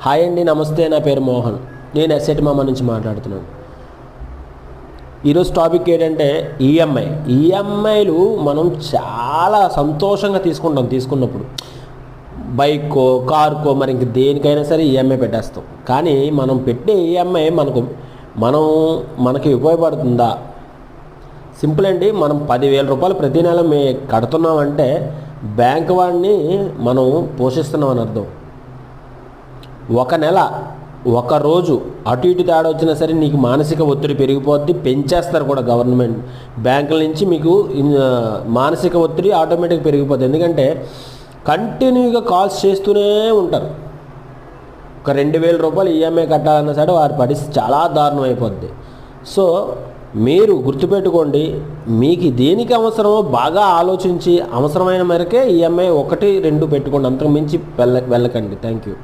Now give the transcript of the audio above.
Hi అండి, నమస్తే. నా పేరు మోహన్. నేను ఎస్ఎట్ మామ నుంచి మాట్లాడుతున్నాను. ఈరోజు టాపిక్ ఏంటంటే ఈఎంఐలు మనం చాలా సంతోషంగా తీసుకున్నప్పుడు బైక్కో కార్కో మరి ఇంక దేనికైనా సరే ఈఎంఐ పెట్టేస్తాం. కానీ మనం పెట్టే ఈఎంఐ మనకి ఉపయోగపడుతుందా? సింపుల్ అండి. మనం 10,000 రూపాయలు ప్రతి నెల కడుతున్నామంటే బ్యాంక్ వాడిని మనం పోషిస్తున్నామని అర్థం. ఒక నెల ఒక రోజు అటు ఇటు తేడా వచ్చినా సరే నీకు మానసిక ఒత్తిడి పెరిగిపోద్ది, పెంచేస్తారు కూడా గవర్నమెంట్. బ్యాంకుల నుంచి మీకు మానసిక ఒత్తిడి ఆటోమేటిక్గా పెరిగిపోద్ది. ఎందుకంటే కంటిన్యూగా కాల్స్ చేస్తూనే ఉంటారు. ఒక 2,000 రూపాయలు ఈఎంఐ కట్టాలన్నా సరే వారి పరిస్థితి చాలా దారుణం అయిపోద్ది. సో మీరు గుర్తుపెట్టుకోండి, మీకు దేనికి అవసరమో బాగా ఆలోచించి అవసరమైన మేరకే ఈఎంఐ 1, 2 పెట్టుకోండి. అంతకు మించి వెళ్ళకండి. Thank you.